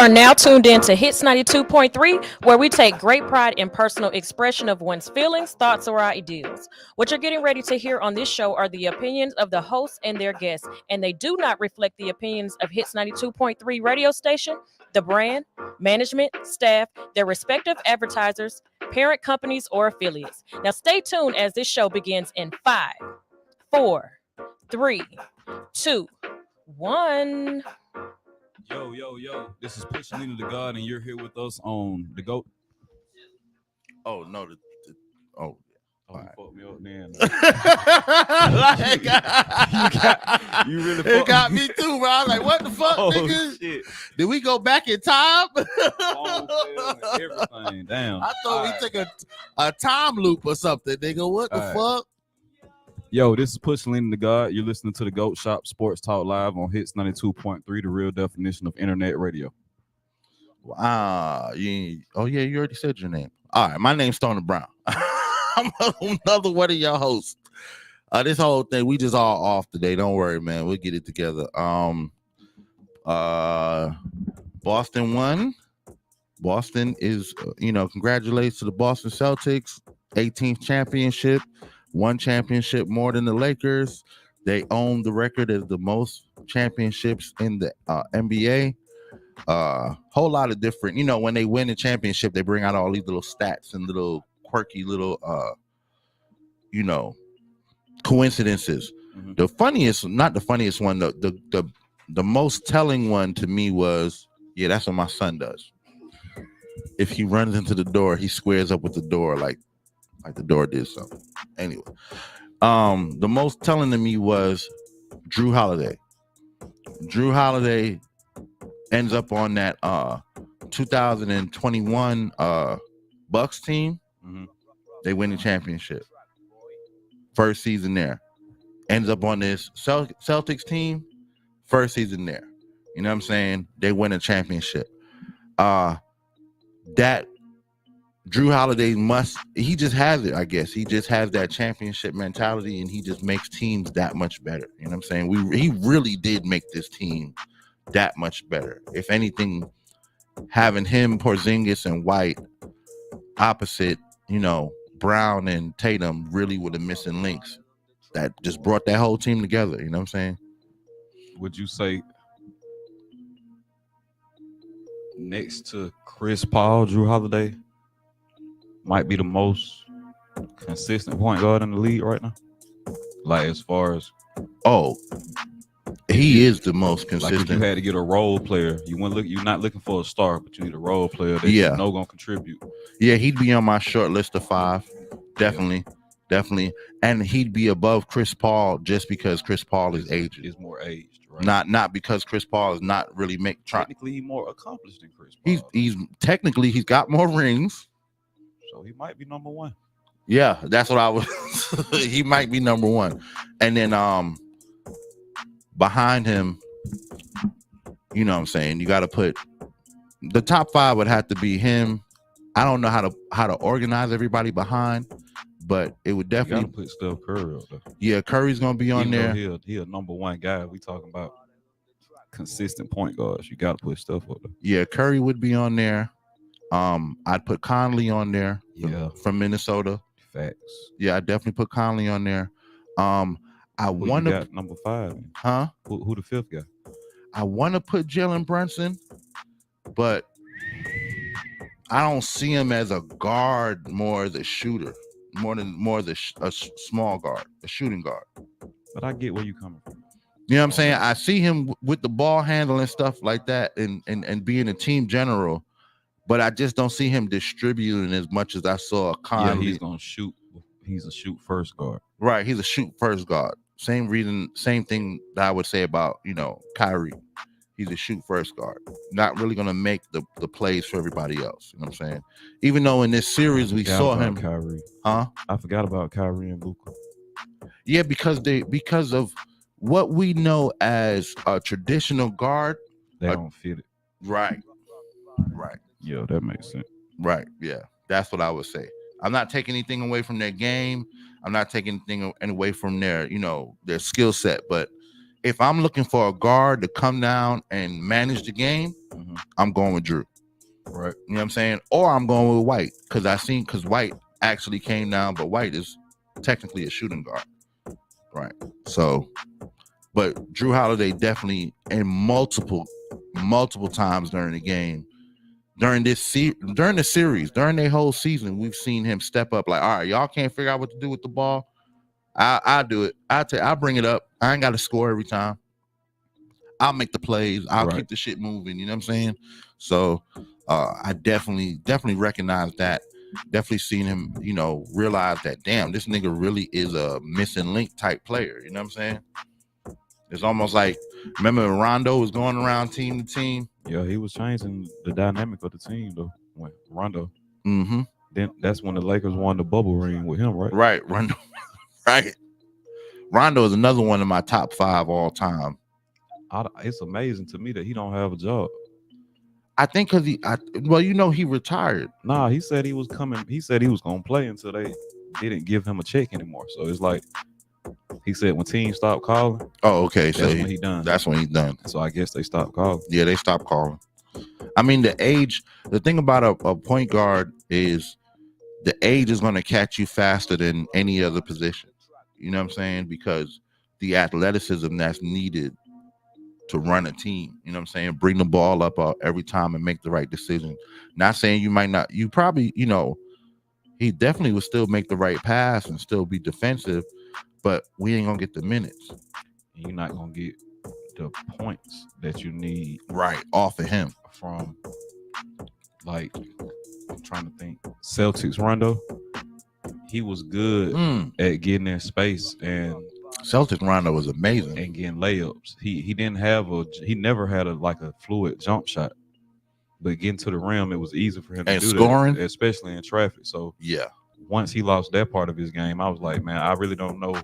are now tuned in to Hits 92.3, where we take great pride in personal expression of one's feelings, thoughts, or ideals. What you're getting ready to hear on this show are the opinions of the hosts and their guests, and they do not reflect the opinions of Hits 92.3 radio station, the brand, management, staff, their respective advertisers, parent companies, or affiliates. Now, stay tuned as this show begins in 5, 4, 3, 2, 1. Yo, yo, yo. This is Pushalini Da God, and you're here with us on the GOAT. Oh no, Oh, you fucked me up then. You really it fucked got me. me too, bro. I was like, what the fuck, Oh, nigga? shit. Did we go back in time? Phone fell and everything. Damn. I thought we took a time loop or something, nigga. What the fuck? Yo, this is Pushalini Da God. You're listening to the GOAT Shop Sports Talk Live on Hits 92.3, the real definition of internet radio. You already said your name. All right, my name's Stoner Brown. I'm another one of your hosts. This whole thing, we just all off today. Don't worry, man. We'll get it together. Boston won. Boston is, congratulations to the Boston Celtics, 18th championship, one championship more than the Lakers. They own the record as the most championships in the NBA. Whole lot of different, when they win a championship, they bring out all these little stats and little quirky little, coincidences. Mm-hmm. Not the funniest one, the most telling one to me was, that's what my son does. If he runs into the door, he squares up with the door like the door did something. Anyway, the most telling to me was Drew Holiday. Drew Holiday ends up on that 2021 Bucks team. Mm-hmm. They win the championship. First season there. Ends up on this Celtics team. First season there. You know what I'm saying? They win a championship. That Drew Holiday he just has it, I guess. He just has that championship mentality, and he just makes teams that much better. You know what I'm saying? He really did make this team that much better. If anything, having him, Porzingis, and White opposite, Brown and Tatum really were the missing links that just brought that whole team together. You know what I'm saying? Would you say next to Chris Paul, Drew Holiday might be the most consistent point guard in the league right now? Like, as far as he is the most consistent. Like, if you had to get a role player, you're not looking for a star, but you need a role player that you know gonna contribute. Yeah, he'd be on my short list of 5. Definitely. And he'd be above Chris Paul just because Chris Paul is aged. Is more aged, right? Not because Chris Paul is not really technically more accomplished than Chris Paul. He's got more rings. So he might be number 1. Yeah, that's what I was. He might be number 1. And then behind him, you know what I'm saying, you got to put the top 5 would have to be him. I don't know how to organize everybody behind, but it would definitely put Steph Curry up there. Yeah, Curry's gonna be on there. He a number 1 guy. We talking about consistent point guards. You got to put Steph up there. Yeah, Curry would be on there. I'd put Conley on there. Yeah, from Minnesota. Facts. Yeah, I definitely put Conley on there. I want to number 5. Huh? Who the 5th guy? I want to put Jalen Brunson, but I don't see him as a guard, more as a shooter, more as a small guard, a shooting guard. But I get where you coming from. You know what I'm saying? I see him with the ball handling stuff like that, and being a team general, but I just don't see him distributing as much as I saw Conley. Yeah, he's gonna shoot. He's a shoot first guard. Right, he's a shoot first guard. Same thing that I would say about Kyrie. He's a shoot first guard, not really gonna make the plays for everybody else. You know what I'm saying? Even though in this series we saw him, Kyrie. Huh? I forgot about Kyrie and Luka. Yeah, because of what we know as a traditional guard, they don't fit it. Right. Yeah, that makes sense. Right. Yeah, that's what I would say. I'm not taking anything away from their game. I'm not taking anything away from their skill set, but if I'm looking for a guard to come down and manage the game, I'm going with Drew. Right. You know what I'm saying? Or I'm going with White because White actually came down, but White is technically a shooting guard. Right. So, but Drew Holiday definitely in multiple times during the game, during the series, during their whole season, we've seen him step up. Like, all right, y'all can't figure out what to do with the ball. I'll do it. I'll bring it up. I ain't got to score every time. I'll make the plays. I'll keep the shit moving. You know what I'm saying? So I definitely recognize that. Definitely seen him, realize that, damn, this nigga really is a missing link type player. You know what I'm saying? It's almost like, remember when Rondo was going around team to team? Yeah, he was changing the dynamic of the team, though, when Rondo. Mm-hmm. Then that's when the Lakers won the bubble ring with him, right? Right, Rondo. Right. Rondo is another one of my top 5 all time. It's amazing to me that he don't have a job. I think because he retired. Nah, he said he was coming. He said he was gonna play until they didn't give him a check anymore. So it's like he said when teams stopped calling. Oh, okay. That's when he done. That's when he done. So I guess they stopped calling. Yeah, they stopped calling. I mean, the thing about a point guard is the age is going to catch you faster than any other position. You know what I'm saying? Because the athleticism that's needed to run a team, you know what I'm saying? Bring the ball up every time and make the right decision. Not saying you might not, you probably, he definitely would still make the right pass and still be defensive, but we ain't going to get the minutes. And you're not going to get the points that you need right off of him from, like, I'm trying to think, Celtics Rondo. He was good at getting in space, and Celtics Rondo was amazing and getting layups. He never had a fluid jump shot, but getting to the rim, it was easy for him to do scoring, that, especially in traffic. So yeah, once he lost that part of his game, I was like, man, I really don't know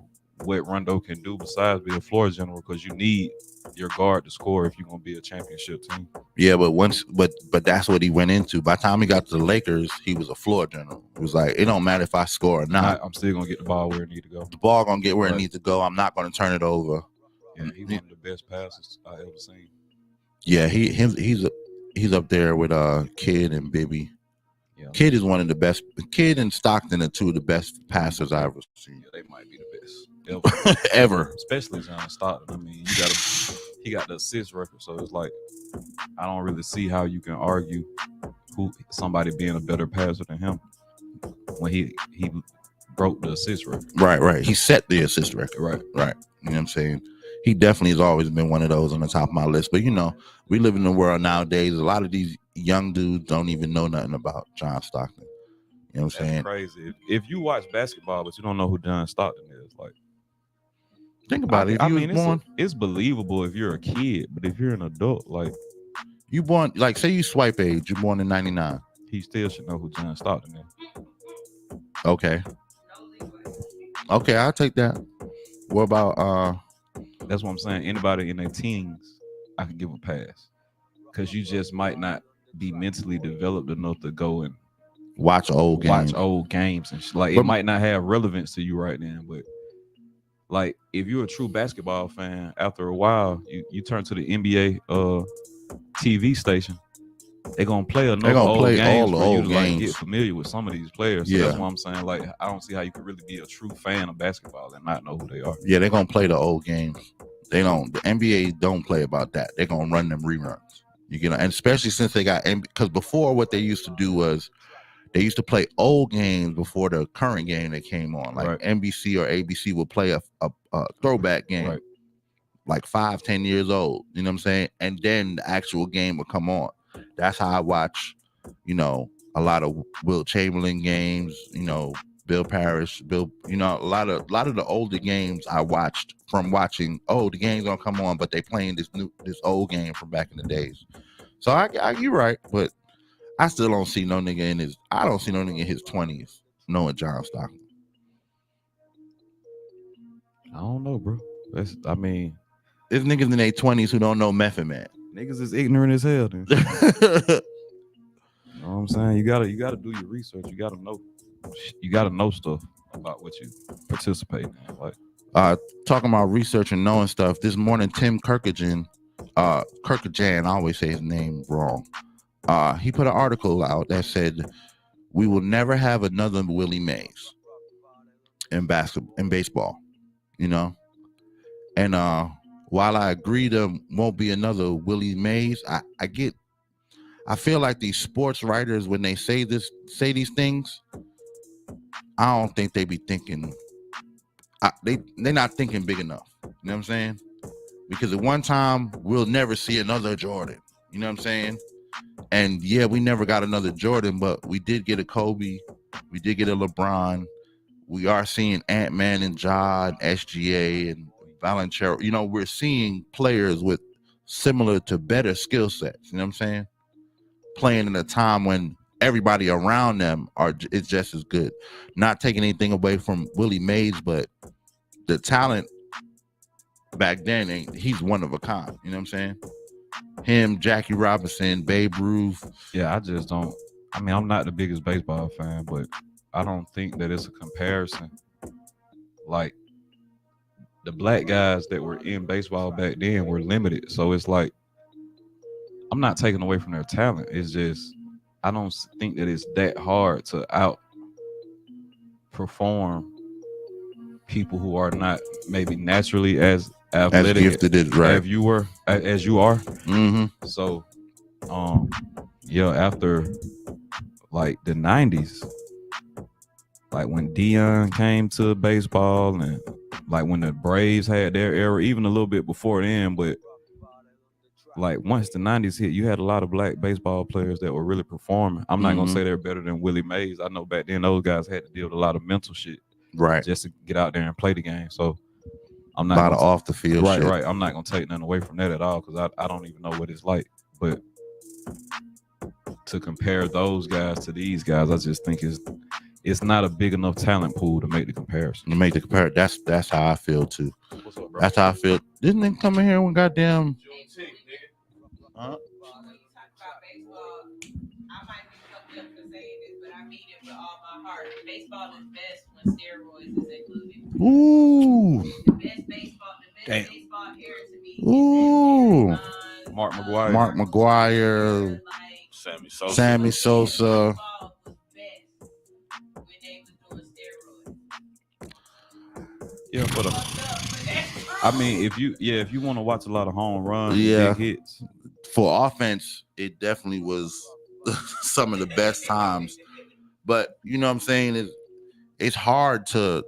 what Rondo can do besides be a floor general, because you need your guard to score if you're gonna be a championship team. Yeah, but that's what he went into. By the time he got to the Lakers, he was a floor general. It was like, it don't matter if I score or not. I'm still gonna get the ball where it needs to go. The ball gonna get where it needs to go. I'm not gonna turn it over. Yeah, he's one of the best passes I ever seen. Yeah, he's up there with Kid and Bibby. Yeah. Kid is one of the best. Kid and Stockton are two of the best passers I've ever seen. Yeah, they might be the best ever. Especially John Stockton. I mean, he got the assist record, so it's like I don't really see how you can argue somebody being a better passer than him when he broke the assist record. Right. He set the assist record. Right. You know what I'm saying? He definitely has always been one of those on the top of my list. But we live in a world nowadays. A lot of these young dudes don't even know nothing about John Stockton. You know what I'm saying? Crazy. If you watch basketball but you don't know who John Stockton is, like, think about it. It's believable if you're a kid, but if you're an adult, like, you born, like, say you swipe age, you're born in 99. He still should know who John Stockton is. Okay, I'll take that. What about that's what I'm saying. Anybody in their teens, I can give a pass, because you just might not be mentally developed enough to go and watch old games and like, it might not have relevance to you right now, but like, if you're a true basketball fan, after a while, you turn to the NBA TV station. They're gonna play enough old games for you to like get familiar with some of these players. So that's why I'm saying, like, I don't see how you could really be a true fan of basketball and not know who they are. Yeah, they're gonna play the old games. The NBA don't play about that. They're gonna run them reruns. And especially since they got, because before what they used to do was they used to play old games before the current game that came on. Like NBC or ABC would play a throwback game, like 5-10 years old. You know what I'm saying? And then the actual game would come on. That's how I watch, a lot of Will Chamberlain games, Bill Parrish, a lot of the older games I watched from watching, the game's gonna come on, but they playing this old game from back in the days. So you're right, but I still don't see no nigga in his 20s knowing John Stockton. I don't know, bro. There's niggas in their 20s who don't know Method Man. Niggas is ignorant as hell, then. You know what I'm saying? You gotta do your research. You gotta know stuff about what you participate in. Like, Talking about research and knowing stuff. This morning, Tim Kirkajan, I always say his name wrong. He put an article out that said we will never have another Willie Mays in baseball. You know, and while I agree there won't be another Willie Mays, I feel like these sports writers, when they say these things, I don't think they be thinking. They're not thinking big enough. You know what I'm saying? Because at one time we'll never see another Jordan. You know what I'm saying? And yeah, we never got another Jordan, but we did get a Kobe. We did get a LeBron. We are seeing Ant-Man and Ja and SGA and Valenzuela. You know, we're seeing players with similar to better skill sets. You know what I'm saying? Playing in a time when everybody around them is just as good. Not taking anything away from Willie Mays, but the talent back then, he's one of a kind. You know what I'm saying? Him, Jackie Robinson, Babe Ruth. Yeah, I just don't. I mean, I'm not the biggest baseball fan, but I don't think that it's a comparison. Like, the black guys that were in baseball back then were limited. So it's like, I'm not taking away from their talent. It's just, I don't think that it's that hard to outperform people who are not maybe naturally as athletic as gifted as you are. Mm-hmm. So, yeah, after like the 90s, like when Deion came to baseball, and like when the Braves had their era, even a little bit before then, but like once the 90s hit, you had a lot of black baseball players that were really performing. I'm not gonna say they're better than Willie Mays. I know back then those guys had to deal with a lot of mental shit, right, just to get out there and play the game. So I'm not a lot of off the field shit. Right. I'm not gonna take nothing away from that at all, because I don't even know what it's like. But to compare those guys to these guys, I just think it's not a big enough talent pool to make the comparison. That's how I feel too. What's up, bro? That's how I feel. Didn't they come in here when goddamn? Huh? I might be fucked up for saying this, but I mean it with all my heart. Baseball is best when steroids is included. Ooh. The best baseball era to me. Ooh. Mark McGwire. Mark McGwire. Like, Sammy Sosa. Baseball was best when they was doing steroids. Yeah, for I mean, if you want to watch a lot of home runs, yeah, big hits for offense, it definitely was some of the best times. But you know what I'm saying? It's hard to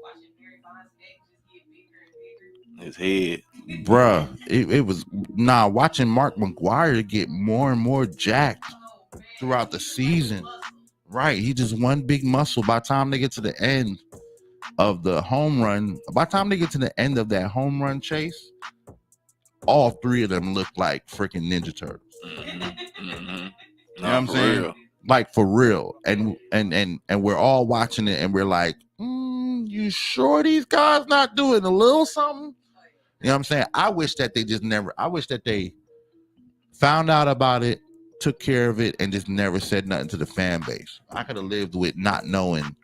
his head, bruh. It was watching Mark McGwire get more and more jacked throughout the season. Right, he just one big muscle. By the time they get to the end of the home run, by the time they get to the end of that home run chase, all three of them look like freaking Ninja Turtles. Mm-hmm. You know what I'm saying? Real. Like for real. And we're all watching it and we're like, you sure these guys not doing a little something? You know what I'm saying? I wish that they found out about it, took care of it, and just never said nothing to the fan base. I could have lived with not knowing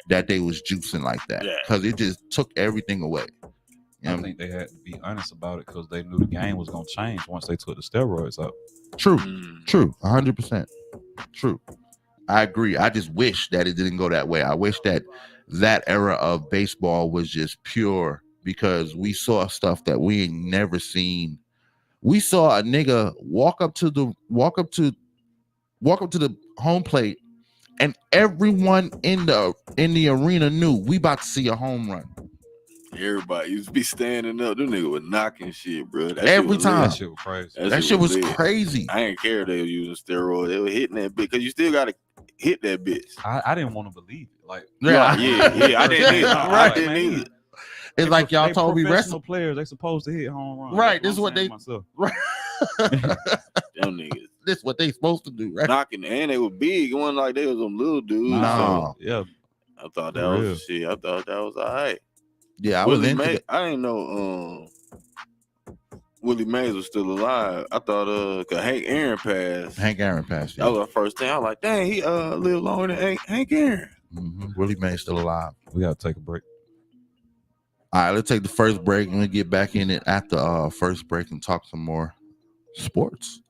that they was juicing like that, because it just took everything away. I think they had to be honest about it, because they knew the game was going to change once they took the steroids out. True, 100%. True. I agree. I just wish that it didn't go that way. I wish that era of baseball was just pure, because we saw stuff that we ain't never seen. We saw a nigga walk up to the home plate, and everyone in the arena knew we about to see a home run. Everybody used to be standing up. Them niggas was knocking shit, bro. Every time. That shit was crazy. That shit was crazy. I ain't care if they were using steroids. They were hitting that bitch, because you still got to hit that bitch. I didn't want to believe it. Like, yeah, I didn't either. I didn't either. It's like y'all told me professional players, they supposed to hit home runs. Right, this is what they right. Them niggas. This is what they supposed to do, right? Knocking, and they were big. It wasn't like they was some little dudes. No. So, yeah. I thought that was shit. I thought that was all right. Yeah, I was into it. I didn't know Willie Mays was still alive. I thought cause Hank Aaron passed. Yeah. That was the first thing. I was like, dang, he lived longer than Hank Aaron. Willie Mays still alive. We gotta take a break. All right, let's take the first break and we'll get back in it after first break and talk some more sports.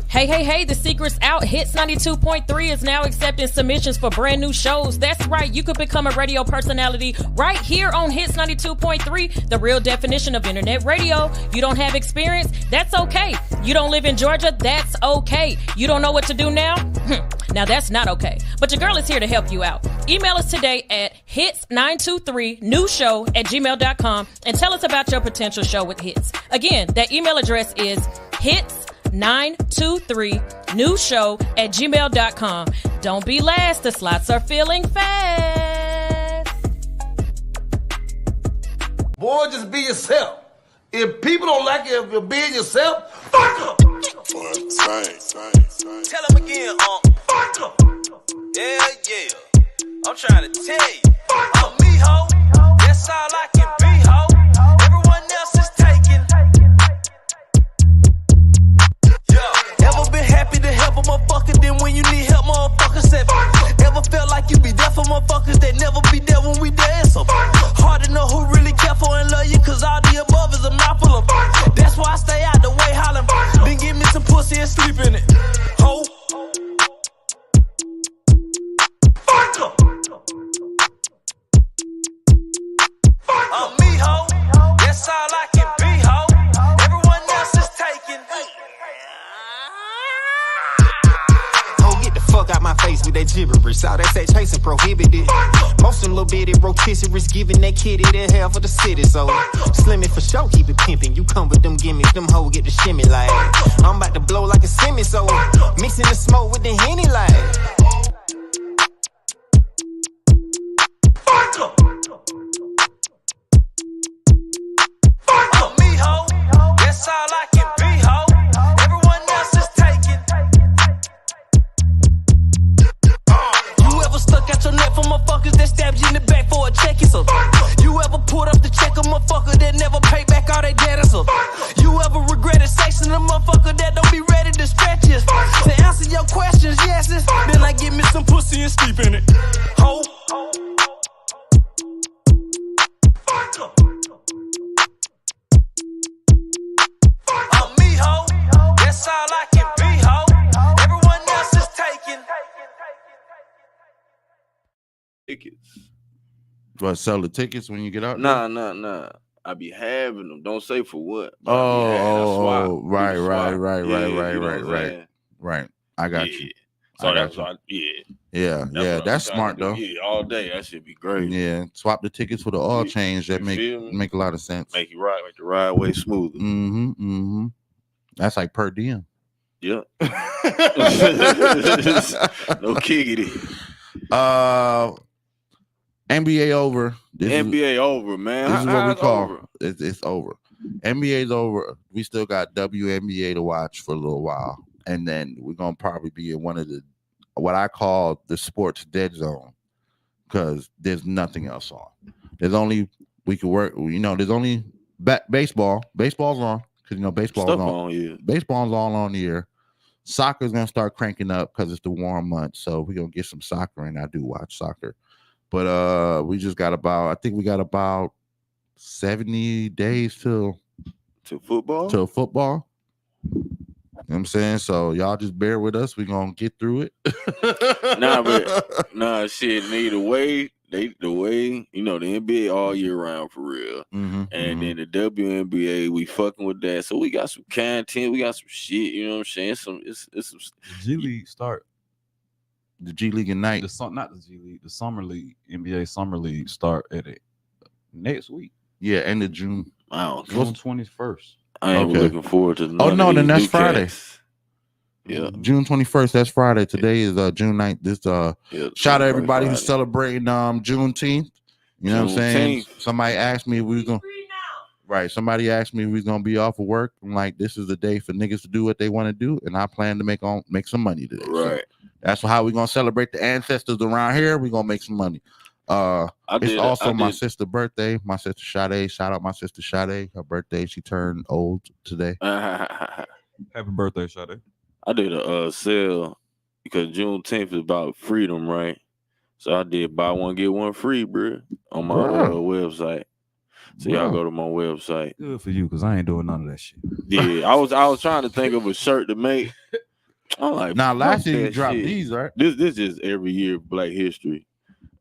Hey, the secret's out. Hits 92.3 is now accepting submissions for brand new shows. That's right, you could become a radio personality right here on Hits 92.3, the real definition of internet radio. You don't have experience? That's okay. You don't live in Georgia? That's okay. You don't know what to do now? Now that's not okay. But your girl is here to help you out. Email us today at hits923newshow@gmail.com and tell us about your potential show with Hits. Again, that email address is hits923newshow@gmail.com. Don't be last. The slots are filling fast. Boy, just be yourself. If people don't like it if you're being yourself, fuck them. Tell them again, fuck them. Yeah. I'm trying to tell you. I'm me, ho. That's all I can be, ho. Everyone else is taken. Ever been happy to help a motherfucker, then when you need help, motherfucker said, ever felt like you be there for motherfuckers that never be there when we there? So hard to know who really care for and love you, cause all the above is a mouthful of. That's why I stay out the way hollering. Then give me some pussy and sleep in it. Ho. Fuck them. I'm me, ho. That's all I can be, ho. Everyone else is taken. Get the fuck out my face with that gibberish. All that sex chasing prohibited. Most of them little bitty rotisseries giving that kitty the hell for the city. So slim it for sure, keep it pimping. You come with them gimmicks, them hoes get the shimmy like. I'm about to blow like a semi, so mixing the smoke with the Henny like. Fuck them. I'm me, ho. That's all I can be, ho. Everyone else is taken. You ever stuck out your neck for motherfuckers that stabbed you in the back for a check? So you ever pulled up to check a motherfucker that never paid back all their debt? So you ever regretted sexing a motherfucker that don't be ready to stretch you? To answer your questions, yes, then I give me some pussy and sleep in it. Ho. Fuck them. I'm me, ho. That's all I can be, ho. Everyone else is taken. Tickets. What, sell the tickets when you get out? Nah. I be having them. Don't say for what. but I be having- I swap. Right. I got you. So I got that's you. why, Yeah, what I that's be trying smart to do. though. Yeah, all day. That should be great. Yeah, swap the tickets for the oil change. That You make feel me? a lot of sense. Make you ride, make the ride way smoother. Mm-hmm. That's like per diem. Yeah. No kiggity. NBA over. NBA over, man. This is what we How's call over? it's over. NBA's over. We still got WNBA to watch for a little while, and then we're gonna probably be in one of the what I call the sports dead zone because there's nothing else on. There's only we could work. There's only baseball. Baseball's on because baseball's Stuff on. on here. Baseball's all on the air. Soccer's gonna start cranking up because it's the warm month, so we're gonna get some soccer, and I do watch soccer. But we just got about 70 days till football. till football. You know what I'm saying? So y'all just bear with us. We're gonna get through it. Shit. The way the NBA all year round for real. Mm-hmm, And then the WNBA, we fucking with that. So we got some content, we got some shit, you know what I'm saying? It's some G League start. the G League Ignite. Not the G League, the Summer League, NBA Summer League start at it next week. Yeah, end of June. Wow. June 21st. I ain't Okay. looking forward to Oh no, then that's Friday. Yeah. June 21st. That's Friday. Today is June 9th. This shout out everybody who's celebrating Juneteenth. You know what I'm saying? Juneteenth. Somebody asked me if we was gonna Somebody asked me if we was gonna be off of work. I'm like, this is the day for niggas to do what they want to do, and I plan to make some money today. So Right. that's how we're gonna celebrate the ancestors around here. We're gonna make some money. It's also my sister's birthday. My sister Sade. Shout out my sister Sade. Her birthday. She turned old today. Happy birthday, Sade. I did a sale because Juneteenth is about freedom, right? So I did buy one get one free, bro, on my website. So y'all go to my website. Good for you, because I ain't doing none of that shit. Yeah, I was trying to think of a shirt to make. I'm like, now last fuck year you that dropped shit. these, right? This is every year Black History,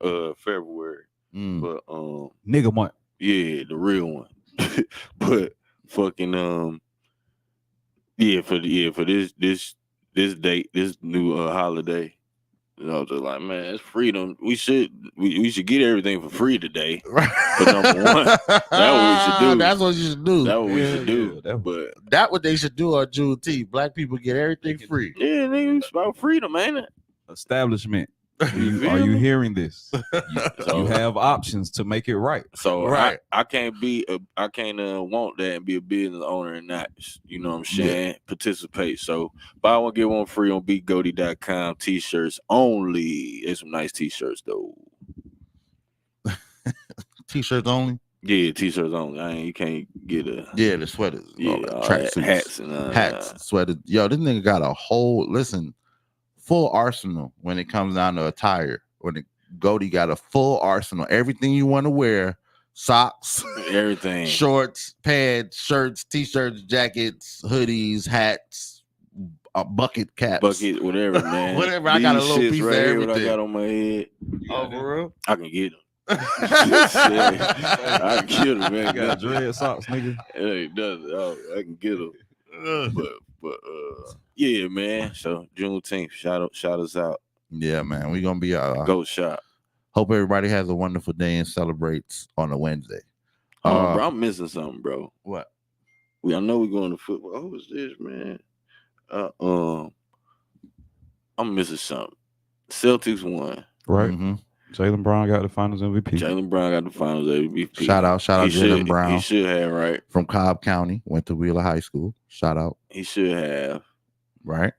February. But Nigga month. yeah, the real one. But fucking for this date, this new holiday. And I was just like, man, it's freedom. We should get everything for free today. For number one, that's what we should do. That's what you should do. That's what we should do. But that's what they should do on Juneteenth. Black people get everything free. Yeah, nigga, it's about freedom, ain't it? Establishment. Are you hearing this? You have options to make it right. So I can't want that and be a business owner and not, you know what I'm saying, participate. So buy one get one free on beatgoaty.com. T-shirts only. There's some nice t-shirts though. T-shirts only. Yeah, t-shirts only. You can't get the sweaters, tracksuits, hats, sweaters. Yo, this nigga got a whole full arsenal when it comes down to attire. When the Goaty got a full arsenal, everything you want to wear, socks, everything, shorts, pants, shirts, t-shirts, jackets, hoodies, hats, bucket caps, whatever, man. Whatever. I got a little piece of everything. What I got on my head. Oh, for real? I can get them. I can get them, man. You got dread socks, nigga. It does. I can get them. But yeah, man. So Juneteenth, shout us out. Yeah, man. We're gonna be GOAT Shop. Hope everybody has a wonderful day and celebrates on a Wednesday. Bro, I'm missing something, bro. What? I know we're going to football. Who is this, man? I'm missing something. Celtics won. Right. Mm-hmm. Jaylen Brown got the Finals MVP. Shout out Jaylen Brown. He should have, right? From Cobb County, went to Wheeler High School. Shout out. He should have. Right.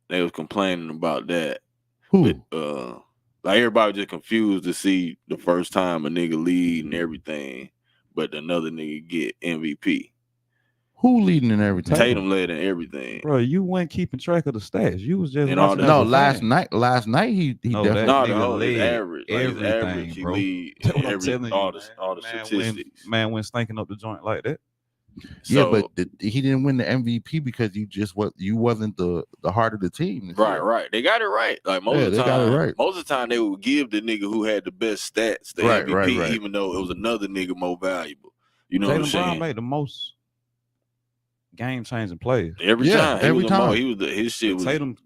They was complaining about that. Who? But, like everybody just confused to see the first time a nigga lead and everything, but another nigga get MVP. Who leading in everything? Tatum led in everything. Bro, you weren't keeping track of the stats. You was just last night he definitely led average. Everything, bro. He lead all the statistics. Man went stinking up the joint like that. Yeah, but he didn't win the MVP because you wasn't the heart of the team. Right. They got it right. Like most of the time, most of the time they would give the nigga who had the best stats the MVP, even though it was another nigga more valuable. You know what I'm saying? Brown made the most game-changing plays every time. His shit was Tatum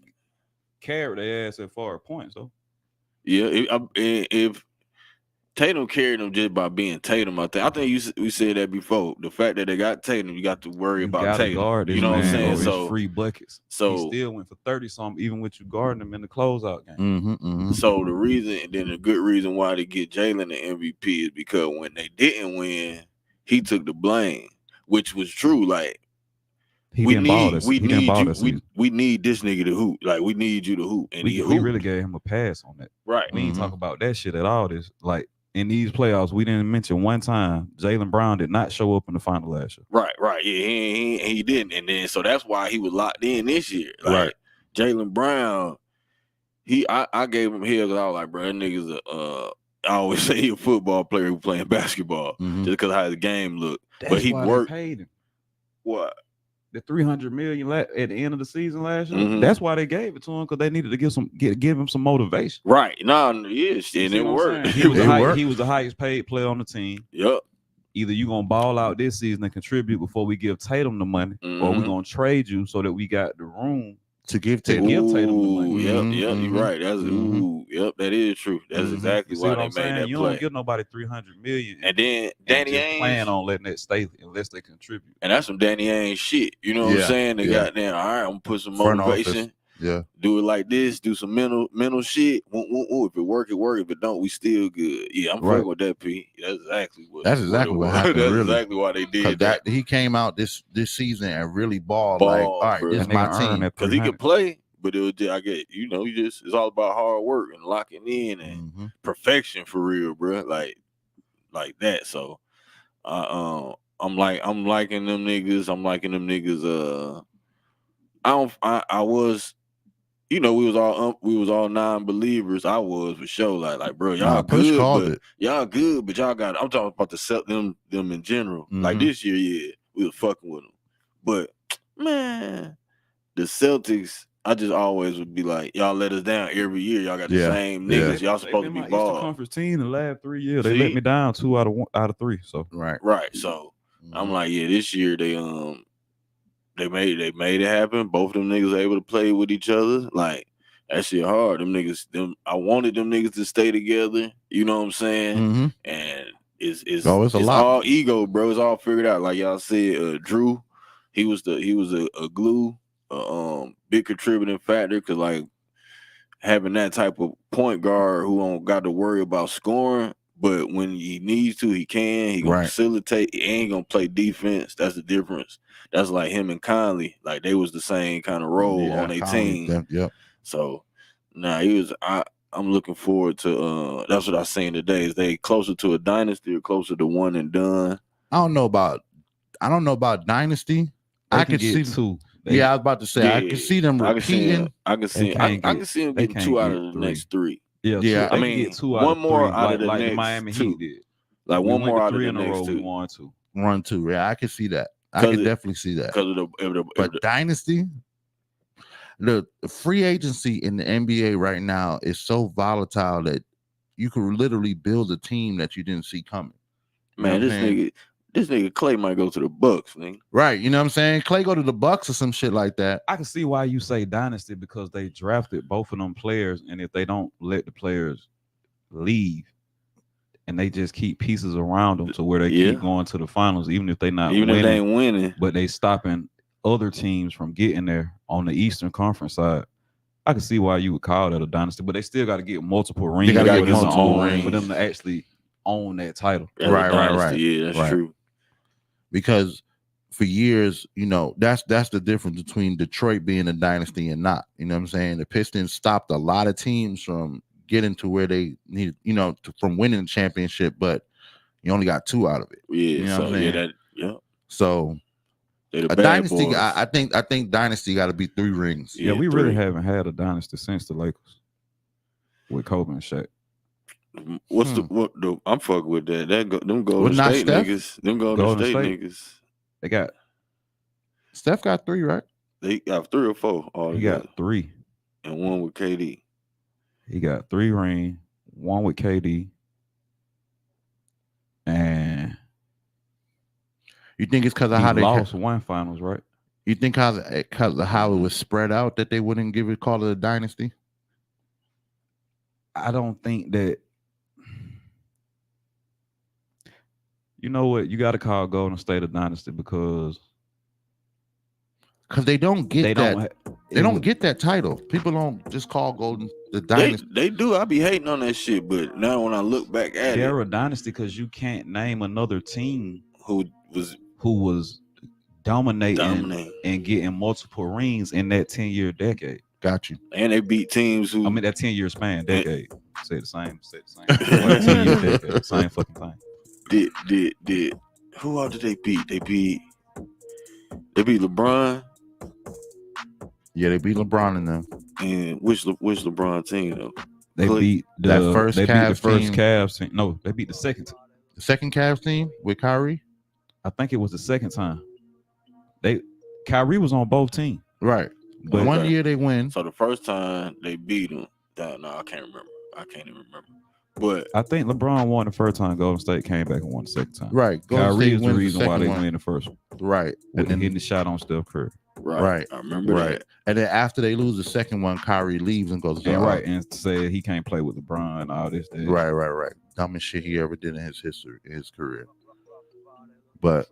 carried their ass at far points though. Yeah, if Tatum carried them just by being Tatum, I think we said that before. The fact that they got Tatum, you got to worry about Tatum. Guard you know what I'm saying? So free buckets. So he still went for 30-something, even with you guarding him in the closeout game. So the good reason why they get Jaylen the MVP is because when they didn't win, he took the blame, which was true. Like we need this nigga to hoop. Like we need you to hoop, and we really gave him a pass on that. Right. We ain't talk about that shit at all. This like. In these playoffs, we didn't mention one time Jaylen Brown did not show up in the final last year. Right. Yeah, he didn't. And then so that's why he was locked in this year. Like Jaylen Brown, I gave him hell because I was like, bro, that nigga's I always say he a football player who playing basketball just because how his game looked. But he worked. Paid him. What? The $300 million at the end of the season last year. That's why they gave it to him, because they needed to give him some motivation. Right. And it worked. He was the highest paid player on the team. Yep. Either you gonna ball out this season and contribute before we give Tatum the money, or we gonna trade you so that we got the room to give Tatum the money. Yep, you're right. That's that is true. That's exactly why they made that you play. Don't give nobody $300 million, and then Danny Ainge plan on letting it stay unless they contribute. And that's some Danny Ainge shit. You know what I'm saying? They got there. All right, I'm gonna put some motivation. Yeah, do it like this. Do some mental shit. If it work, it work. If it don't, we still good. Yeah, I'm fucking with that, P. That's exactly what happened. That's exactly why they did that. He came out this season and really balled like, all right, this is my team, because he could play. But it was just, I get, it's all about hard work and locking in and perfection for real, bro. Like that. So, I'm liking them niggas. you know, we was all non-believers. I was for sure. Like, bro, y'all Push good, called but it. y'all good, but y'all got. I'm talking about them in general. Like Mhm. this year, yeah, we was fucking with them. But man, the Celtics, I just always would be like, y'all let us down every year. Y'all got the Yeah, same yeah. niggas. Y'all They've supposed to been be my Eastern ball. Conference team the last 3 years. They See? let me down 2 out of 3. So Right. Right. So I'm Mhm. like, yeah, this year they made it happen. Both of them niggas were able to play with each other. Like that shit hard. I wanted them niggas to stay together. You know what I'm saying? Mhm. And it's Oh, it's a lot. all ego, bro. It's all figured out. Like y'all said, Drew, he was a glue, big contributing factor. Cause like having that type of point guard who don't got to worry about scoring, but when he needs to, he can. He gonna Right. facilitate. He ain't gonna play defense. That's the difference. That's like him and Conley. Like they was the same kind of role on their team. Yep. So I'm looking forward to that's what I seen today. Is they closer to a dynasty or closer to one and done? I don't know about dynasty. they I can could get see. 2. Yeah, I was about to say I could see them I can see repeating. I can see can't I get- can see them they getting can't 2 out get of the 3. next 3. Yeah, Yeah, they I can get 2 out one of 3. more out of the like the next Miami 2. Heat did. Like We one went more to out of 3 the in a next row. 2. We won 2. Run 2. Yeah, I could see that. I could definitely see that. Because of But dynasty, the free agency in the NBA right now is so volatile that you could literally build a team that you didn't see coming. You know man, what I'm saying? this nigga Clay might go to the Bucks, nigga. Right. You know what I'm saying? Clay go to the Bucks or some shit like that. I can see why you say dynasty because they drafted both of them players, and if they don't let the players leave, and they just keep pieces around them to where they keep going to the finals, even if they not Even winning, if they ain't winning, but they stopping other teams from getting there on the Eastern Conference side. I can see why you would call that a dynasty, but they still got to get multiple rings gotta for get them to multiple own, rings. for them to actually own that title. as a Right. dynasty, yeah, that's Right. true. Because for years, you know, that's the difference between Detroit being a dynasty and not. You know what I'm saying? The Pistons stopped a lot of teams from getting to where they needed, you know, from winning the championship, but you only got 2 out of it. Yeah, You know so what I'm saying? So they the a bad dynasty, boys. I think dynasty got to be 3 rings. Yeah, we 3. really haven't had a dynasty since the Lakers with Kobe and Shaq. What's the I'm fucking with that. Them Golden Well, not State Steph? niggas. Them Golden State niggas. They got Steph got 3, right? They got 3 or 4 all he together. got 3. And 1 with KD. He got 3 rings, 1 with KD, and You think it's because of he how they lost 1 finals, right? You think because of how it was spread out that they wouldn't call it a dynasty? I don't think that. You know what? You got to call Golden State a dynasty because they don't get they don't was- get that title. People don't just call Golden the dynasty. They do. I be hating on that shit, but now when I look back at They're it, a dynasty because you can't name another team who was dominating and getting multiple rings in that 10-year decade. Got you. And they beat teams who, I mean, that 10-year span, decade. Say the same. 10-year decade, same fucking thing. Did who all did they beat? They beat LeBron. Yeah, they beat LeBron in them. And which LeBron team though? They beat that first they beat the first team. Cavs team. No, they beat the second team. The second Cavs team with Kyrie? I think it was the second time. Kyrie was on both teams. Right. But one year they win. So the first time they beat him, no, I can't remember. I can't even remember. But I think LeBron won the first time. Golden State came back and won the second time. Right. Kyrie is the reason why they win the first one. Right. And then hitting the shot on Steph Curry. Right. I remember that. And then after they lose the second one, Kyrie leaves and goes, and said he can't play with LeBron and all this. Right. Dumbest shit he ever did in his history, in his career. But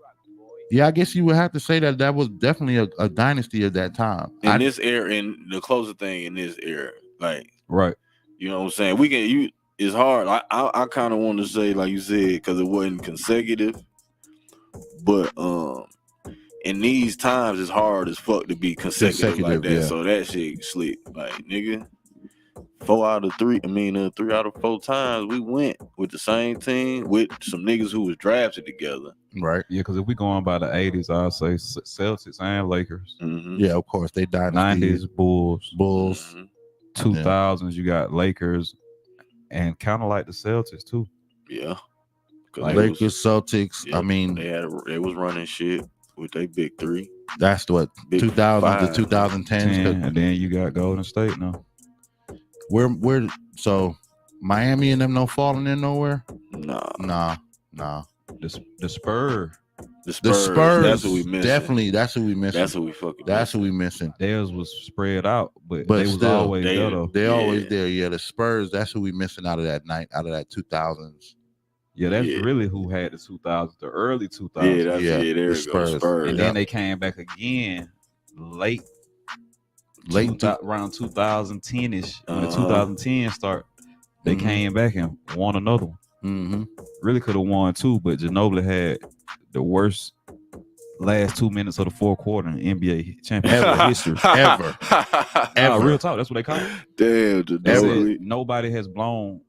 yeah, I guess you would have to say that was definitely a dynasty at that time. In this era, in the closer thing in this era, like right. You know what I'm saying? It's hard. I kind of want to say, like you said, because it wasn't consecutive. But in these times, it's hard as fuck to be consecutive like that. Yeah. So that shit slick. Like, nigga, 4 out of 3. I mean, 3 out of 4 times we went with the same team with some niggas who was drafted together. Right. Yeah, because if we going by the 80s, I'll say Celtics and Lakers. Mm-hmm. Yeah, of course they dynasty. 90s Bulls. Bulls. 2000s you got Lakers, and kind of like the Celtics too. Yeah. Like Lakers, Celtics. Yeah, I mean, they was running shit with their big 3. That's what Big 2000 to 5. 2010s. And then you got Golden State now. We're so Miami and them no falling in nowhere. Nah. The Spurs. The Spurs. That's what we missing. Definitely, that's who we missing. That's what we fucking. That's who we missing. Theirs was spread out, but they was still, always there though. They always there. Yeah, the Spurs. That's who we missing out of that night, out of that 2000s. Yeah, that's really who had the 2000s, the early 2000s. Yeah, that's there the Spurs. And then they came back again late around 2010ish. When the 2010 start, they came back and won another one. Mm-hmm. Really could have won 2, but Ginobili had the worst last 2 minutes of the fourth quarter in NBA championship history. Ever. Real talk, that's what they call it. Damn, Ginobili. Nobody has blown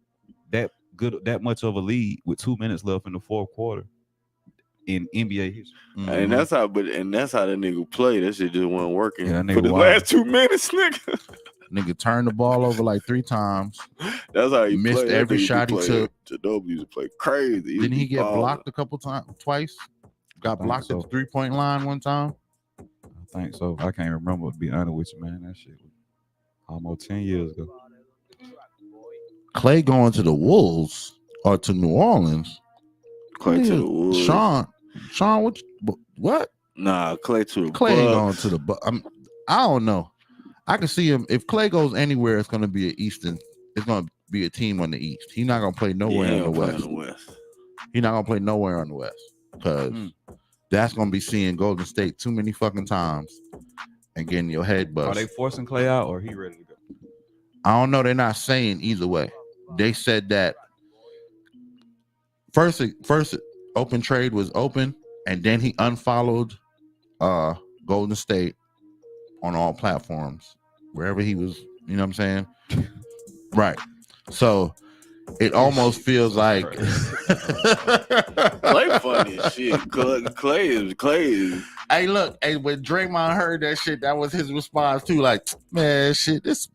that much of a lead with 2 minutes left in the fourth quarter in NBA history. Mm-hmm. And that's how that nigga played. That shit just wasn't working for the last 2 minutes, nigga. Nigga turned the ball over like 3 times. That's how he missed played. every shot he took. Ginobili used to play crazy. Didn't he get blocked a couple times? Twice? Got blocked at the 3-point line one time? I think so. I can't remember, to be honest with you, man. That shit was almost 10 years ago. Clay going to the Wolves or to New Orleans? Clay to the Wolves. Sean, what? Nah, Clay to the Clay ain't going Bucks. to the I don't know. I can see him. If Clay goes anywhere, it's going to be it's going to be a team on the East. He's not going to play nowhere in the West. He's not going to play nowhere on the West because that's going to be seeing Golden State too many fucking times and getting your head bust. Are they forcing Clay out or he ready to go? I don't know. They're not saying either way. They said that first open trade was open, and then he unfollowed Golden State on all platforms, wherever he was, you know what I'm saying? Right. So it almost feels like Clay funny as shit. Clay is. Hey, look, when Draymond heard that shit, that was his response too. Like, man, shit, this.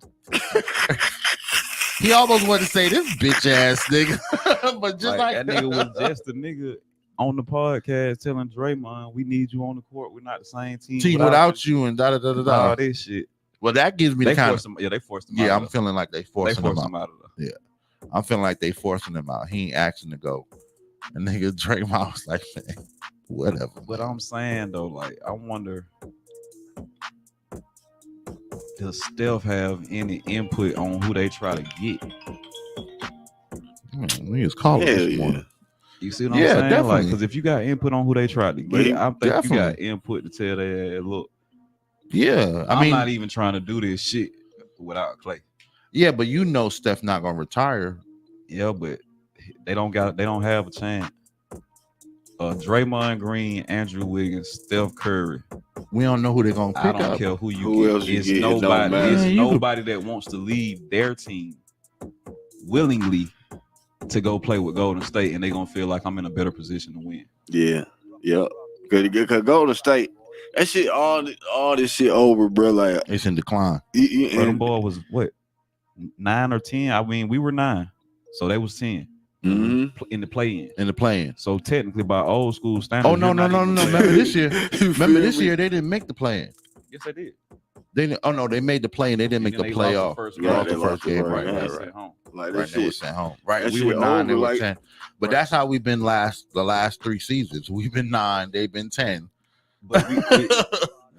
He almost wanted to say this bitch ass nigga, but just like that nigga was just a nigga on the podcast telling Draymond, we need you on the court. We're not the same team without you and da da da da da. All this shit. Well, that gives me the kind of they forced him. Yeah, I'm feeling like they forced him out of there. Yeah, I'm feeling like they forcing him out. He ain't asking to go. And nigga Draymond was like, man, whatever. But I'm saying though, like, I wonder, does Steph have any input on who they try to get? He was calling this morning. You see what I'm saying? Definitely. Like, because if you got input on who they tried to get, I think you got input to tell their look. Yeah, I'm not even trying to do this shit without Clay. Yeah, but you know Steph not gonna retire. Yeah, but they don't have a chance. Draymond Green, Andrew Wiggins, Steph Curry. We don't know who they're gonna pick up. I don't care who you get. It's nobody. It's nobody that wants to leave their team willingly to go play with Golden State, and they're gonna feel like I'm in a better position to win. Yeah, yep. Cause Golden State, that shit, all this shit over, bro. Like it's in decline. The ball was what, 9 or 10? I mean, we were 9, so they was 10 in the play-in. So technically, by old school standards. Oh no! Remember this year? They didn't make the play-in. Yes, they did. They made the play-in. They didn't make the playoff. They lost the first game. Right. Like that shit was at home. Right. We were 9, they were 10. But that's how we've been the last 3 seasons. We've been 9, they've been 10. But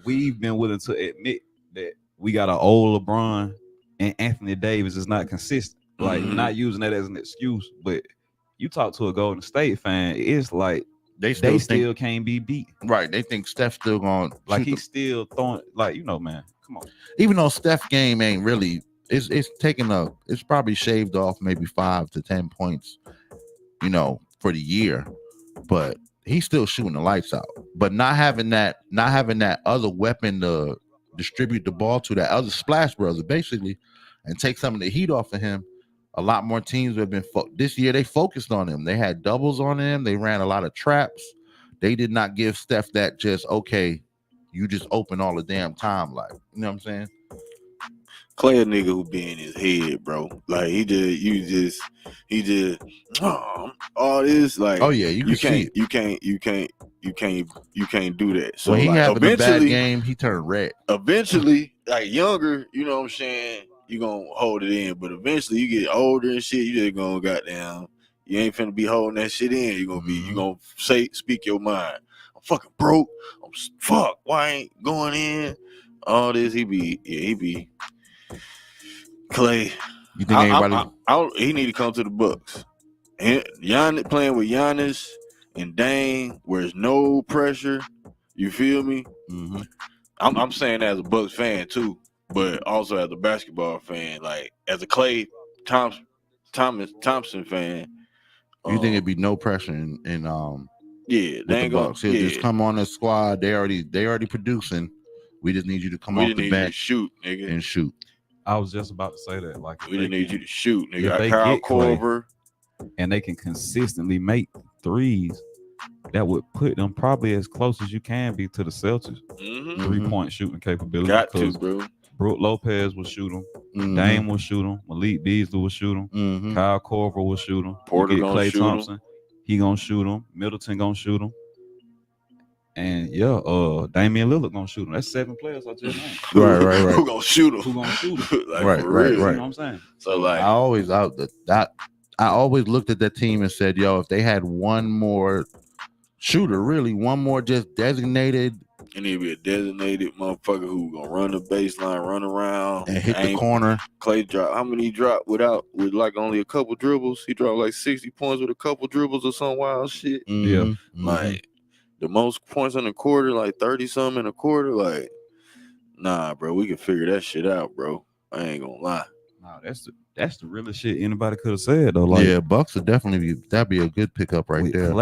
we've been willing to admit that we got an old LeBron and Anthony Davis is not consistent. Like, not using that as an excuse, but you talk to a Golden State fan, it's like they still can't be beat. Right. They think Steph's still going, like he's still throwing, like, you know, man, come on. Even though Steph's game ain't really, it's probably shaved off maybe 5 to 10 points, you know, for the year, but he's still shooting the lights out. But not having that other weapon to distribute the ball to, that other splash brother, basically, and take some of the heat off of him, a lot more teams have been this year. They focused on him. They had doubles on him. They ran a lot of traps. They did not give Steph that just you just open all the damn time, like, you know what I'm saying? Clay a nigga who be in his head, bro. Like he just all this, like, oh yeah, you can't do that. So when he like, having a bad game, he turned red. Eventually, like younger, you know what I'm saying, you gonna hold it in, but eventually you get older and shit, you just gonna goddamn, you ain't finna be holding that shit in. You gonna speak your mind. I'm fucking broke. Fuck, why I ain't going in? All this, he be Clay. You think anybody? He need to come to the Bucks. Giannis playing with Giannis and Dame, where there's no pressure. You feel me? Mm-hmm. I'm saying as a Bucks fan too, but also as a basketball fan, like as a Clay Thompson fan. You think it'd be no pressure in yeah, with the Bucks? He'll just come on the squad. They already producing. We just need you to come off the bench, shoot, nigga, and shoot. I was just about to say that. Like, we just need you to shoot, nigga. If they Kyle get Clay, Korver, and they can consistently make threes, that would put them probably as close as you can be to the Celtics. 3-point shooting capability. Got to, bro. Brook Lopez will shoot them. Mm-hmm. Dame will shoot them. Malik Beasley will shoot them. Mm-hmm. Kyle Korver will shoot them. Porter get Klay shoot Thompson. He gonna shoot them. Middleton gonna shoot them. And Damian Lillard gonna shoot him. That's 7 players I just named. Right. Who gonna shoot him? Who gonna shoot him? Like, right. You know what I'm saying? So like, I always looked at that team and said, yo, if they had one more shooter, really one more just designated. it need to be a designated motherfucker who gonna run the baseline, run around, and hit the corner. Clay drop. How many he dropped with like only a couple dribbles? He dropped like 60 points with a couple dribbles or some wild shit. Mm-hmm. Yeah. Mm-hmm. Like the most points in a quarter, like 30 something in a quarter. Like, nah, bro, we can figure that shit out, bro. I ain't gonna lie. Nah, that's the realest shit anybody could have said though. Like, yeah, Bucks would definitely that'd be a good pickup right there.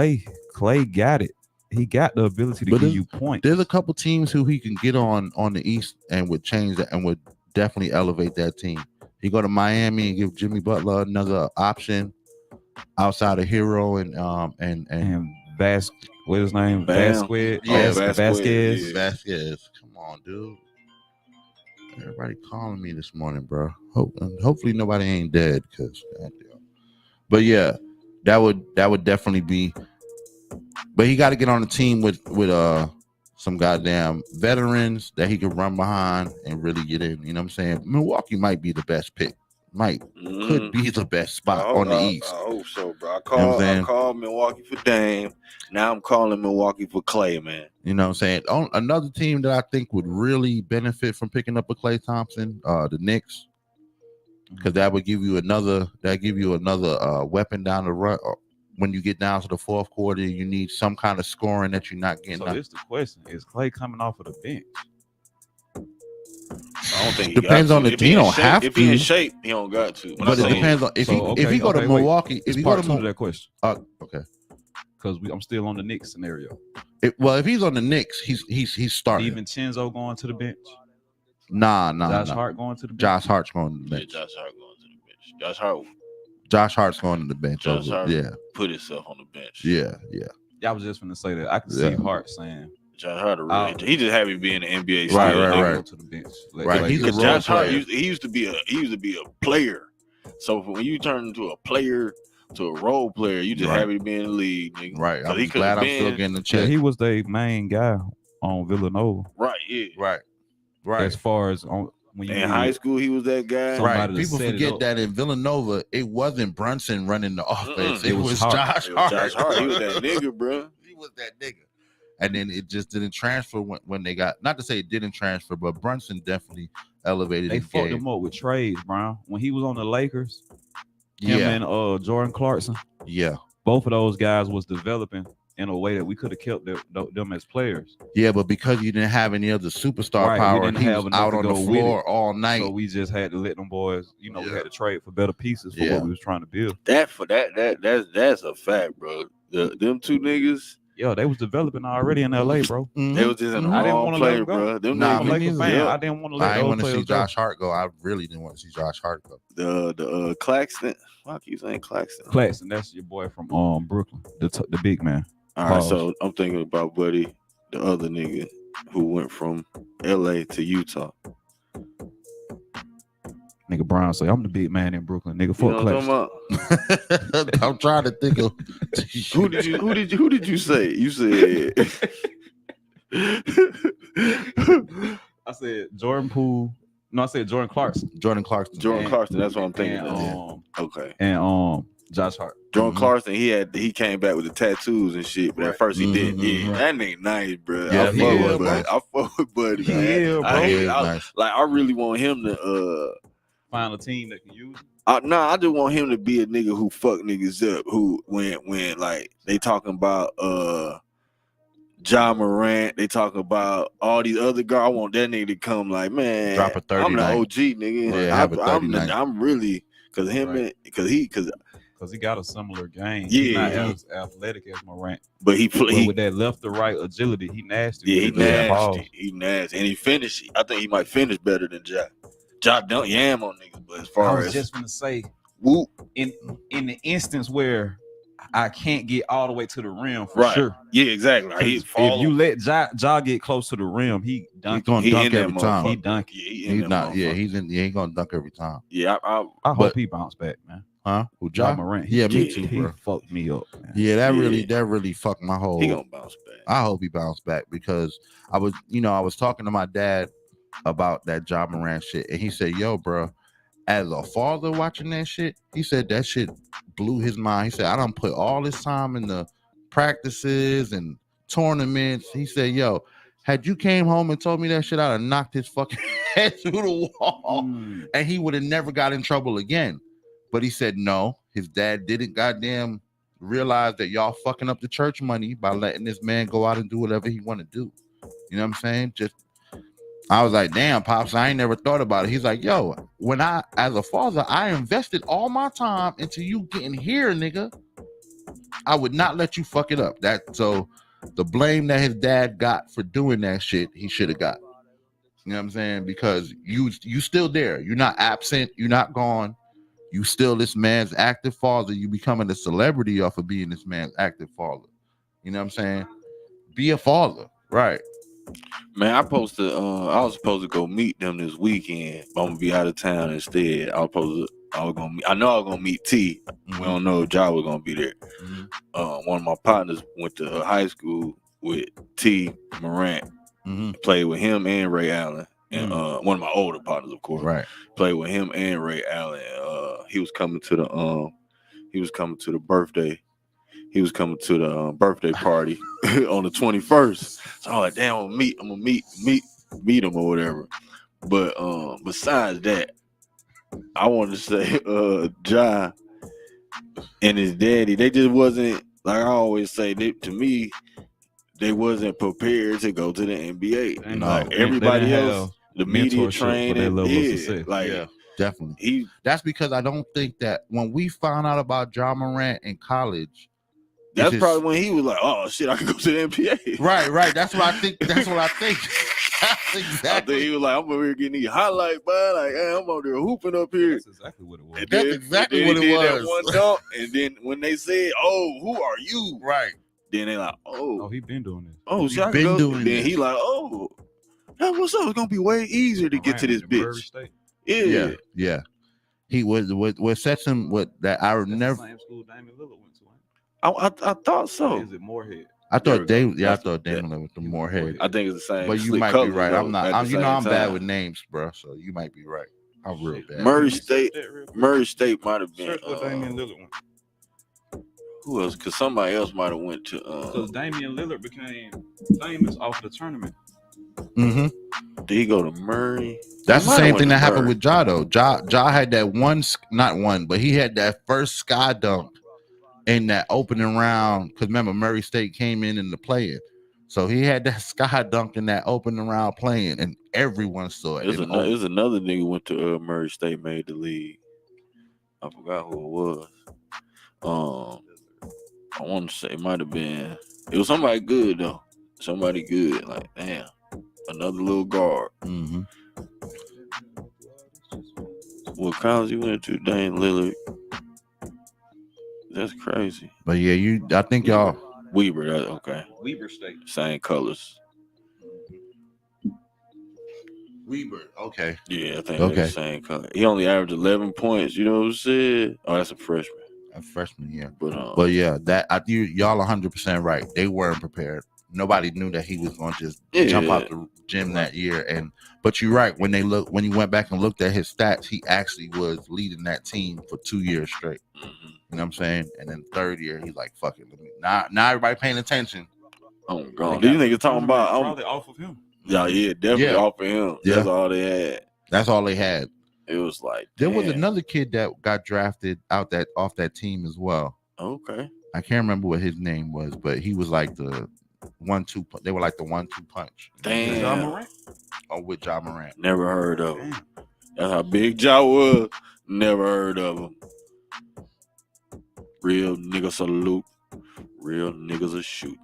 Clay got it. He got the ability to give you points. There's a couple teams who he can get on the East and would change that and would definitely elevate that team. He go to Miami and give Jimmy Butler another option outside of Hero and what's his name? Bam. Vasquez. Yeah, Vasquez. Yeah. Vasquez. Come on, dude. Everybody calling me this morning, bro. Hopefully nobody ain't dead, but yeah, that would definitely be. But he got to get on a team with some goddamn veterans that he can run behind and really get in. You know what I'm saying? Milwaukee might be the best pick. Could be the best spot on the East. I hope so, bro. I called Milwaukee for Dame. Now I'm calling Milwaukee for Clay, man. You know what I'm saying? Another team that I think would really benefit from picking up a Klay Thompson, the Knicks, because that would give you another weapon down the run. When you get down to the fourth quarter, you need some kind of scoring that you're not getting. So this the question: is Klay coming off of the bench? I don't think he depends on the team. He don't have to. If he's in shape, he don't got to. But it depends on if he go to Milwaukee. If he go to that question, okay. Because I'm still on the Knicks scenario. If he's on the Knicks, he's starting. Even Chenzo going to the bench. Nah. Josh Hart going to the bench. Josh Hart's going to the bench. Yeah, Josh Hart going to the bench. Josh Hart's going to the bench. Josh Hart put himself on the bench. Yeah. I was just going to say that. I can see Hart saying. Josh Hart, he just happy being in the NBA. Right. Go to the bench. He's a Josh Hart. player. He used to be a player. So when you turn into a player to a role player, you just happy to be in the league, nigga. Right. I'm glad I'm still getting the check. Yeah, he was the main guy on Villanova. Right. Yeah. Right. As far as when you in high school, he was that guy. Right. People forget that in Villanova, it wasn't Brunson running the offense. It was Josh Hart. Josh Hart. He was that nigga, bro. He was that nigga. And then it just didn't transfer when they got. Not to say it didn't transfer, but Brunson definitely elevated. They fucked him up with trades, Brown. When he was on the Lakers, him and Jordan Clarkson. Yeah. Both of those guys was developing in a way that we could have kept them as players. Yeah, but because you didn't have any other superstar power, and he was out on the floor all night. So we just had to let them boys, we had to trade for better pieces for what we was trying to build. That's a fact, bro. Them two niggas. Yo, they was developing already in LA, bro. They was just in I the didn't wrong want to let player, them go. bro. Them Nah, I'm niggas, a me Laker neither. fan. yeah. I didn't want to I let didn't those want to see players Josh go. Hart go. I really didn't want to see Josh Hart go. The Claxton. Why I keep saying Claxton? Claxton, that's your boy from Brooklyn, the big man. All right, Pause. so I'm thinking about Buddy, the other nigga who went from LA to Utah. Nigga Brown say I'm the big man in Brooklyn. Nigga, You fuck know what I'm Claxton. talking about? I'm trying to think of Who did you say? You said I said Jordan Poole. No, I said Jordan Clarkson. Jordan Clarkson. Jordan And- Clarkson. That's what I'm thinking. And, of. Okay. and Josh Hart. Jordan Mhm. Clarkson, he came back with the tattoos and shit, but at Right. first he did. Mhm, Yeah, mhm. that nigga nice, bro. Yeah, I he fuck is with Buddy. nice. I fuck with Buddy, He man. is, bro. I He hate- is I- nice. Like I really want him to Find a team that can use him. I just want him to be a nigga who fuck niggas up. Who when like they talking about Ja Morant, they talk about all these other guys. I want that nigga to come like, man, Drop a 30 I'm the night. OG nigga. Yeah, have a 30 I'm night. I'm really because him Right. because Because he got a similar game. Yeah, He's not he- as athletic as Morant. but he But play with that left to right agility, he nasty. he with that ball. nasty. He nasty. And he finished. I think he might finish better than Ja. Ja don't yam on niggas, but as I far was as just gonna say, whoop, in the instance where I can't get all the way to the rim for right. sure. Yeah, exactly. Like, he 'Cause fall if you let Ja get close to the rim, he He's dunk. gonna he dunk in that every time. He motherfucker. dunk. Yeah, he in He's that not. Yeah, motherfucker. he ain't gonna dunk every time. Yeah, I But- hope he bounce back, man. Huh? Who, Ja Ja? Morant. Yeah, me yeah, too, He bro. fucked me up, man. Yeah, that Yeah. really fucked my whole. he gonna bounce back. I hope he bounced back because I was talking to my dad about that Ja Morant shit, and he said, "Yo, bro, as a father watching that shit, he said that shit blew his mind. He said, I done put all this time in the practices and tournaments. He said, yo, had you came home and told me that shit, I'd have knocked his fucking head through the wall, and he would have never got in trouble again. But he said, no, his dad didn't goddamn realize that y'all fucking up the church money by letting this man go out and do whatever he want to do. You know what I'm saying? I was like, damn, Pops, I ain't never thought about it. He's like, yo, when as a father, I invested all my time into you getting here, nigga. I would not let you fuck it up. So the blame that his dad got for doing that shit, he should have got. You know what I'm saying? Because you still there. You're not absent. You're not gone. You still this man's active father. You becoming a celebrity off of being this man's active father. You know what I'm saying? Be a father. Right. Man, I was supposed to go meet them this weekend, but I'm gonna be out of town instead. I know I was gonna meet T. We don't know if Ja was gonna be there. One of my partners went to high school with T Morant, played with him and Ray Allen, and one of my older partners, of course, right, played with him and Ray Allen. He was coming to the birthday. He was coming to the birthday party on the 21st. So I was like, damn, I'm gonna meet him or whatever. But besides that, I wanted to say Ja and his daddy, they just wasn't, like I always say, to me, they wasn't prepared to go to the NBA. And like everybody else, the media trained that and level of success. like definitely. That's because I don't think that when we found out about Ja Morant in college, that's probably when he was like, "Oh shit, I can go to the NBA." Right. That's what I think. That's exactly. I think he was like, "I'm over here getting these highlights, but like, hey, I'm over there hooping up here." That's exactly what it was. That's exactly what it was. That one dunk, and then when they said, "Oh, who are you?" Right. Then they like, "Oh, he been doing this. Oh, he been doing this." Then this. he like, "Oh, hey, what's up? It's gonna be way easier to get to this bitch." Yeah. He was what sets him that I would never. Same school Damian Lillard went to. I thought so. Is it Moorhead? I thought Damon Lillard with the Moorhead. I think it's the same. But you might be right. I'm not. I'm bad with names, bro. So you might be right. I'm real bad. Murray State might have been. Search what Damian Lillard went. Who else? Because somebody else might have went to. Because Damian Lillard became famous off the tournament. Did he go to Murray? That's the same thing that happened with Ja though. Ja had that but he had that first sky dunk in that opening round. Because remember, Murray State came in the play-in, so he had that sky dunk in that opening round playing, and everyone saw it. There's another nigga went to Murray State, made the league. I forgot who it was. I want to say it might have been. It was somebody good though. Somebody good. Like damn, another little guard. Mm-hmm. What college you went to, Dame Lillard? That's crazy. But yeah, I think y'all. Weber, okay. Weber State. Same colors. Weber. Okay. Yeah, I think Okay. they're the same color. He only averaged 11 points. You know what I'm saying? Oh, that's a freshman. A freshman, yeah. But yeah, y'all 100% right. They weren't prepared. Nobody knew that he was going to just jump out the gym that year. But you're right. When you went back and looked at his stats, he actually was leading that team for 2 years straight. Mm-hmm. You know what I'm saying? And then third year, he's like, "Fuck it, now everybody paying attention." Oh God, these niggas talking about probably off of him. Yeah, definitely off of him. Yeah. That's all they had. That's all they had. It was like there was another kid that got drafted off that team as well. Okay. I can't remember what his name was, but he was like the 1-2. They were like the 1-2 punch. Damn. Ja Morant? Oh, with Ja Morant. Never heard of him. That's how big Ja was. Never heard of him. Real niggas salute. Real niggas a shoot.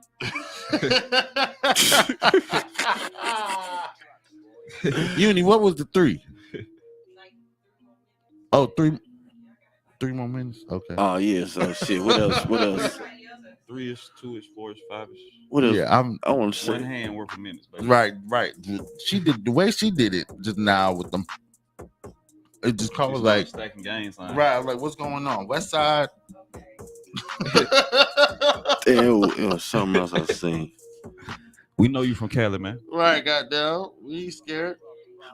Uni, what was the 3? Oh, 3 more minutes. Okay. Oh yeah. So shit. What else? 3-ish, 2-ish, 4-ish, 5-ish. What else? Yeah, I want to say one hand worth of minutes, baby. Right. She did the way she did it just now with them. It just called like stacking games. Right. I was like, what's going on? West Side. it was something else I seen. We know you from Cali, man. Right, goddamn. We ain't scared.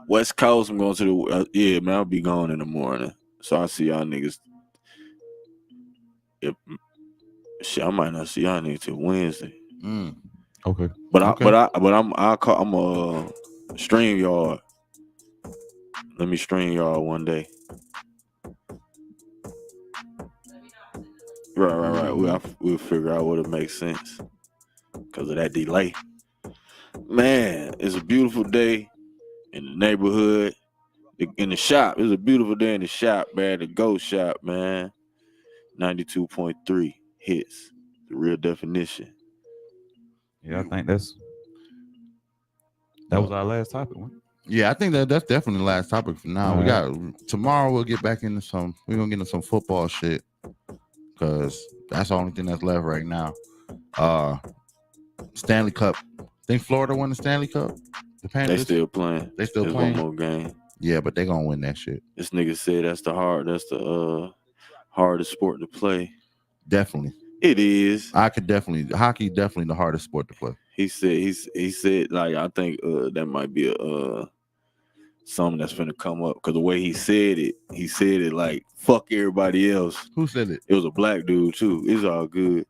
West Coast, I'm going to the yeah, man. I'll be gone in the morning, so I see y'all niggas. Shit, I might not see y'all niggas till Wednesday. Okay, I'm a stream y'all. Let me stream y'all one day. Right. We'll figure out what it makes sense because of that delay. Man, it's a beautiful day in the neighborhood, in the shop. It's a beautiful day in the shop, man. The GOAT Shop, man. 92.3 hits, the real definition. Yeah, I think that was our last topic, one. Yeah, I think that's definitely the last topic for now. We got tomorrow. We'll get back into some. We're gonna get into some football shit because that's the only thing that's left right now. Stanley Cup. Think Florida won the Stanley Cup? The Panthers? They still playing. There's one more game. Yeah, but they gonna win that shit. This nigga said that's the hardest sport to play. Definitely. It is. Hockey definitely the hardest sport to play. He said like I think that might be something that's finna come up because the way he said it like fuck everybody else. Who said it? It was a black dude too. It's all good.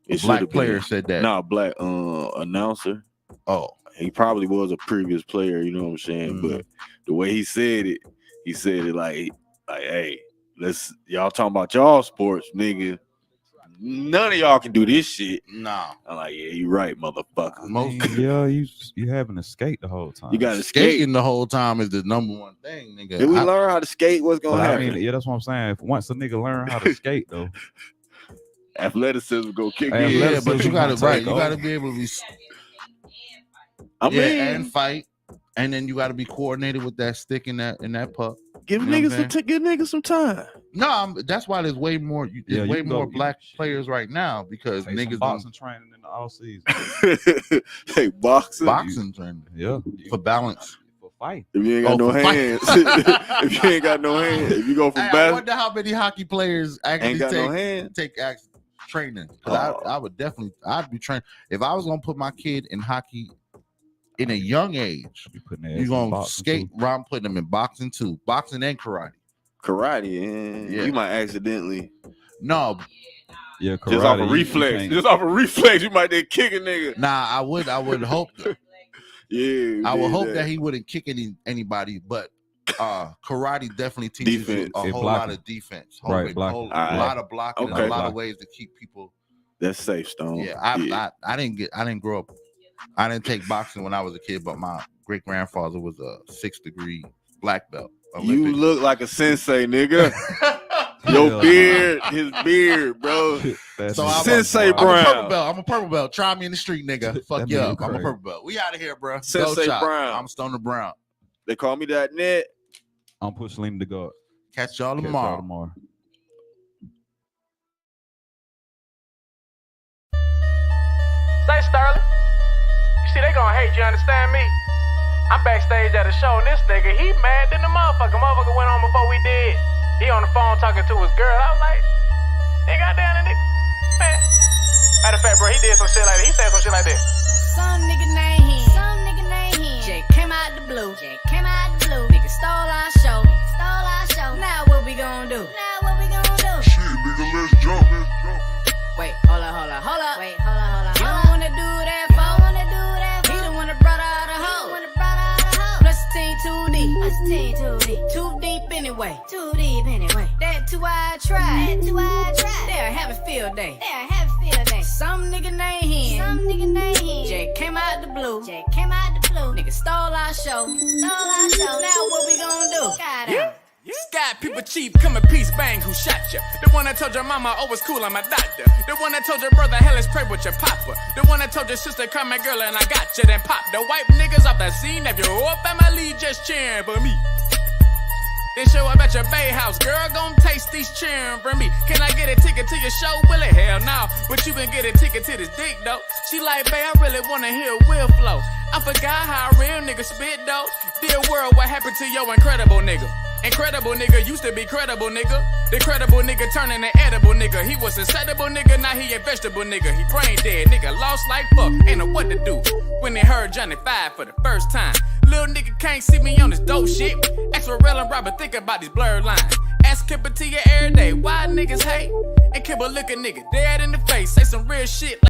A black player said that. Nah, black announcer. Oh, he probably was a previous player. You know what I'm saying? Mm-hmm. But the way he said it like hey, y'all talking about y'all sports, nigga. None of y'all can do this shit. Nah. I'm like, yeah, you right, motherfucker. You having to skate the whole time. You got to skating the whole time is the number one thing, nigga. Did we learn how to skate? What's gonna happen? I mean, yeah, that's what I'm saying. If once a nigga learn how to skate, though, athleticism go kick in. Yeah, but you got to You got to be able to be. And fight, and then you got to be coordinated with that stick in that puck. Give niggas some time. No, that's why there's way more. There's way more black players right now because niggas boxing training in the all season. Hey, boxing training. Yeah, for balance. For fight. If you ain't got no hands, if you ain't got no hands, if you go from I wonder how many hockey players actually take training. I'd be trained if I was gonna put my kid in hockey. In a young age, you're gonna skate around, putting them in boxing too, boxing and karate. Yeah. You might accidentally. No. Yeah, karate. Just off a reflex. Just off a reflex, you might then kick a nigga. Nah, I would hope. Yeah. I would hope that he wouldn't kick anybody, but karate definitely teaches you a whole lot of defense. A lot of blocking, and a lot of ways to keep people. That's safe, Stone. Yeah, I didn't grow up. I didn't take boxing when I was a kid, but my great grandfather was a 6th degree black belt. Olympic. You look like a sensei, nigga. Your beard, his beard, bro. So I'm Sensei a Brown. purple belt. I'm a purple belt. Try me in the street, nigga. Fuck you nigga up. I'm a crazy. purple belt. We out of here, bro. Sensei GOAT Shop. Brown. I'm Stoner Brown. They call me that net. I'm Pushalini Da God. Catch y'all Catch y'all tomorrow. tomorrow. Say, Sterling, you see they gonna hate you, understand me? I'm backstage at a show and this nigga, he mad than the motherfucker. Motherfucker went on before we did. He on the phone talking to his girl. I was like, hey, goddamn, that nigga, man. Matter of fact, bro, he did some shit like that. He said some shit like this. Some nigga named him. Some nigga named him. Jay came out the blue. Jay came out the blue. Nigga stole our show. Stole our show. Now what we gonna do? Now what we gonna do? Shit, nigga, let's jump. Wait, hold up. Wait, hold up. You don't wanna do that, folks. He the one that brought out the hoe. Plus the team too deep. Too deep anyway. That too I tried. They'll have a field day. Some nigga named him. Jay came out the blue. Nigga stole our show. Now what we gonna do? Goddamn. Sky people cheap, come in peace, bang, who shot ya? The one that told your mama, oh, it's cool, I'm a doctor. The one that told your brother, hell, let's pray with your papa. The one that told your sister, come my girl, and I got you, then pop. The white niggas off the scene, if your whole family just cheering for me. Then show up at your bay house, girl, gon' taste these cheering for me. Can I get a ticket to your show? Will it? Hell no, but you can get a ticket to this dick, though. She like, babe, I really wanna hear Will flow. I forgot how a real nigga spit, though. Dear world, what happened to your incredible nigga? Incredible nigga used to be credible nigga. The credible nigga turning an edible nigga. He was a edible nigga, now he a vegetable nigga. He brain dead, nigga lost like fuck. Ain't know what to do when they heard Johnny 5 for the first time. Little nigga can't see me on this dope shit. Ask Rel and Robert, think about these blurred lines. Ask Kipper to you every day, why niggas hate? And Kipper look a nigga dead in the face, say some real shit.